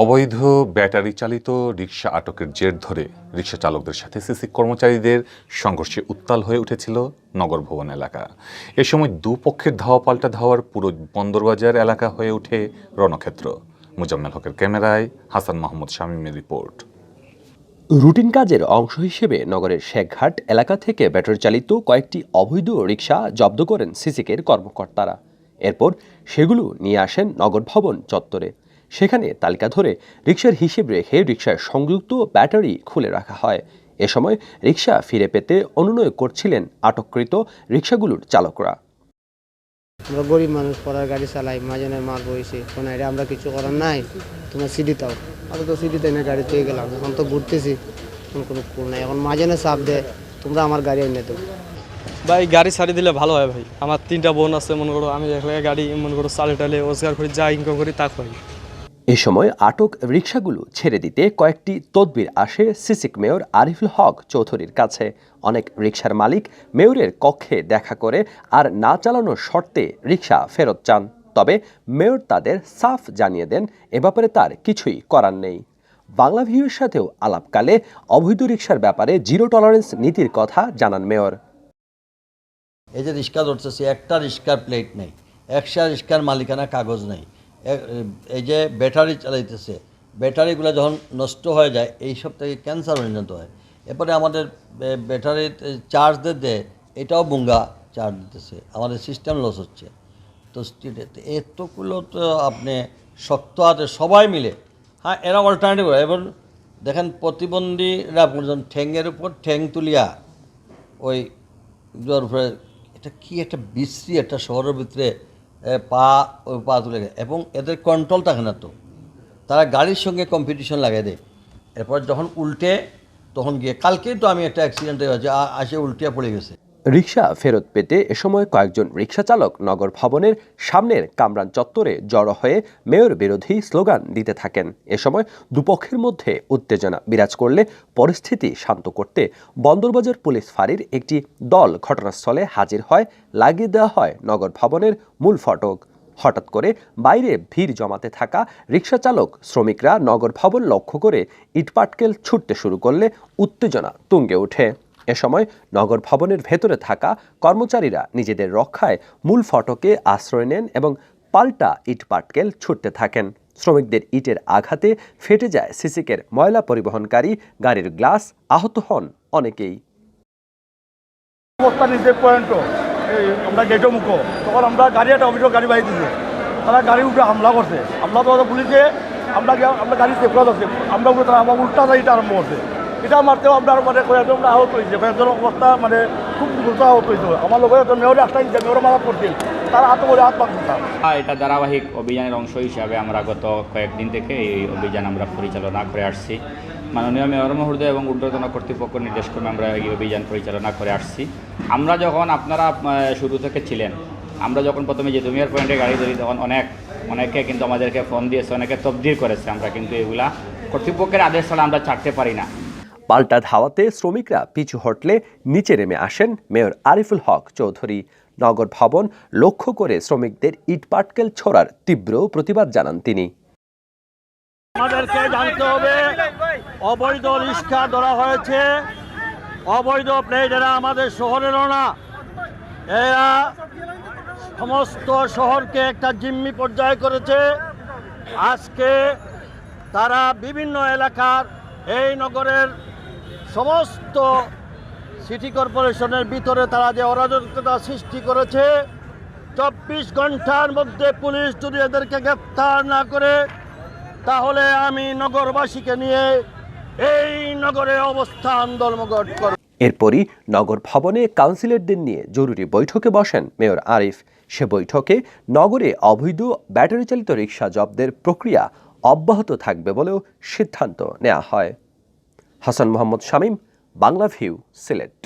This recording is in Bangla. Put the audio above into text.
অবৈধ ব্যাটারি চালিত রিকশা আটকের জের ধরে রিকশা চালকদের সাথে সিসি কর্মচারীদের সংঘর্ষে উত্তাল হয়ে উঠেছিল নগর ভবন এলাকা। এ সময় দুপক্ষের ধাওয়া পাল্টা ধাওয়ার পুরো বন্দরবাজার এলাকা হয়ে ওঠে রণক্ষেত্র। মুজাম্মেল হকের ক্যামেরায় হাসান মাহমুদ শামীমের রিপোর্ট। রুটিন কাজের অংশ হিসেবে নগরের শেখঘাট এলাকা থেকে ব্যাটারি চালিত কয়েকটি অবৈধ রিকশা জব্দ করেন সিসিকের কর্মকর্তারা। এরপর সেগুলো নিয়ে আসেন নগর ভবন চত্বরে। সেখানে তালিকা ধরে রিকশার হিসেব রেখে রিকশার সংযুক্ত ব্যাটারি খুলে রাখা হয়। এ সময় রিকশা ফিরে পেতে অনুনয় করছিলেন আটককৃত রিকশাগুলোর চালকরা। আমরা গরিব মানুষ, পড়ার গাড়ি চালাই, মাঝনের মাল বইছে, কোনো এটা আমরা কিছু করার নাই, তোমার সিডি তাও আরো তো সিডি তাই না, গাড়ি পেয়ে গেলাম, এখন তো ঘুরতেছি, কোনো কুল নাই, এখন মাঝনে চাপ দেয় তোমরা আমার গাড়ি এনে দেবো। ভাই গাড়ি ছাড়ি দিলে ভালো হয় ভাই, আমার 3টা বোন আছে, মনে করো আমি একলা গাড়ি মনে করো চালে টালে রোজগার করি, যা ইনকাম করি তা হয়। এ সময় আটক রিকশাগুলো ছেড়ে দিতে কয়েকটি তদবির আসে সিসিক মেয়র আরিফুল হক চৌধুরীর কাছে। অনেক রিকশার মালিক মেয়রের কক্ষে দেখা করে আর না চালানোর শর্তে রিকশা ফেরত চান। তবে মেয়র তাদের সাফ জানিয়ে দেন এ ব্যাপারে তার কিছুই করার নেই। বাংলা ভিউয়ের সাথেও আলাপকালে অবৈধ রিকশার ব্যাপারে জিরো টলারেন্স নীতির কথা জানান মেয়র। এই যে রিক্সা ধরতেছে, একটা রিক্সার প্লেট নেই, একটা রিক্সার মালিকানা কাগজ নেই, এই যে ব্যাটারি চালাইতেছে, ব্যাটারিগুলো যখন নষ্ট হয়ে যায় এই সব থেকে ক্যান্সার পরিণত হয়। এরপরে আমাদের ব্যাটারি চার্জ দেয়, এটাও বুঙ্গা চার্জ দিতেছে, আমাদের সিস্টেম লস হচ্ছে। তো এতগুলো তো আপনি শক্ত হাতে সবাই মিলে, হ্যাঁ এরা অল্টারনেটিভ হয়। এবং দেখেন প্রতিবন্ধীরা ঠ্যাংয়ের উপর ঠ্যাং তুলিয়া ওই উপরে, এটা কি একটা বিশ্রী একটা শহরের ভিতরে পা তুলে গেছে, এবং এদের কন্ট্রোল থাকে না। তো তারা গাড়ির সঙ্গে কম্পিটিশন লাগাই দেয়। এরপর যখন উল্টে তখন গিয়ে, কালকেই তো আমি একটা অ্যাক্সিডেন্টে হয়েছে, আসে উল্টিয়া পড়ে গেছে। রিকশা ফেরত পেতে এ সময় কয়েকজন রিকশা চালক নগর ভবনের সামনের কামরান চত্বরে জড়ো হয়ে মেয়র বিরোধী স্লোগান দিতে থাকেন। এ সময় দুপক্ষের মধ্যে উত্তেজনা বিরাজ করলে পরিস্থিতি শান্ত করতে বন্দরবাজার পুলিশ ফাঁড়ির একটি দল ঘটনাস্থলে হাজির হয়। লাগিয়ে দেওয়া হয় নগর ভবনের মূল ফটক। হঠাৎ করে বাইরে ভিড় জমাতে থাকা রিকশা চালক শ্রমিকরা নগর ভবন লক্ষ্য করে ইটপাটকেল ছুটতে শুরু করলে উত্তেজনা তুঙ্গে ওঠে। এ সময় নগর ভবনের ভেতরে থাকা কর্মচারীরা নিজেদের রক্ষায় মূল ফটকে আশ্রয় নেন এবং পাল্টা ইটপাটকেল ছুটতে থাকেন। শ্রমিকদের ইটের আঘাতে ফেটে যায় সিসিকের ময়লা পরিবহনকারী গাড়ির গ্লাস, আহত হন অনেকেই। আমরা গেটও মুখো, তখন আমরা গাড়ি একটা অফিসের গাড়ি বাড়ি দিয়েছি, তারা গাড়ির উপরে হামলা করছে। হামলা তো পুলিশে আমরা গাড়ি সেফরাত আছে, আমরা উপরে তারা আমার উল্টা গাড়িটা আরম্ভ করছে। এটা মারতেও আমরা মানে কয়েকজন আহত হয়েছে, কয়েকজন অবস্থা মানে খুব দ্রুত আহত হয়েছে। আমার লোকের একজন মেয়রে আসতে মেয়রে মারা করছিল, তারা হাত করে হাত পাকতাম। এটা ধারাবাহিক অভিযানের অংশ হিসাবে আমরা গত কয়েকদিন থেকে এই অভিযান আমরা পরিচালনা করে আসছি। মাননীয় মেয়র মহোদয় এবং ঊর্ধ্বতন কর্তৃপক্ষ নির্দেশক্রমে আমরা এই অভিযান পরিচালনা করে আসছি। আমরা যখন আপনারা শুরু থেকে ছিলেন, আমরা যখন প্রথমে যে জুমিয়ার পয়েন্টে গাড়ি ধরি, তখন অনেকে কিন্তু আমাদেরকে ফোন দিয়েছে, অনেকে তবদির করেছে। আমরা কিন্তু এগুলা কর্তৃপক্ষের আদেশ ছাড়া আমরা ছাড়তে পারি না। পাল্টা ধাওয়াতে শ্রমিকরা পিছু হটলে নিচে নেমে আসেন মেয়র আরিফুল হক চৌধুরী। নগর ভবন লক্ষ্য করে শ্রমিকদের ইটপাটকেল ছোড়ার তীব্র প্রতিবাদ জানান তিনি। আমাদেরকে জানতে হবে, অবৈধ রিক্সা ধরা হয়েছে, অবৈধ প্লেট, এরা আমাদের শহরেরও না, এরা সমস্ত শহরকে একটা জিম্মি পর্যায়ে করেছে। আজকে তারা বিভিন্ন এলাকার এই নগরের সমস্ত সিটি কর্পোরেশনের ভিতরে তারা যে অরাজকতা সৃষ্টি করেছে, 24 ঘন্টার মধ্যে পুলিশ যদি এদেরকে গ্রেফতার না করে, তাহলে আমি নগরবাসীকে নিয়ে এই নগরে অবস্থান ধর্মঘট করব। এরপরই নগর ভবনে কাউন্সিলরদের নিয়ে জরুরি বৈঠকে বসেন মেয়র আরিফ। সে বৈঠকে নগরে অবৈধ ব্যাটারি চালিত রিকশা জব্দের প্রক্রিয়া অব্যাহত থাকবে বলেও সিদ্ধান্ত নেওয়া হয়। হাসান মোহাম্মদ শামীম, বাংলা ভিউ, সিলেট।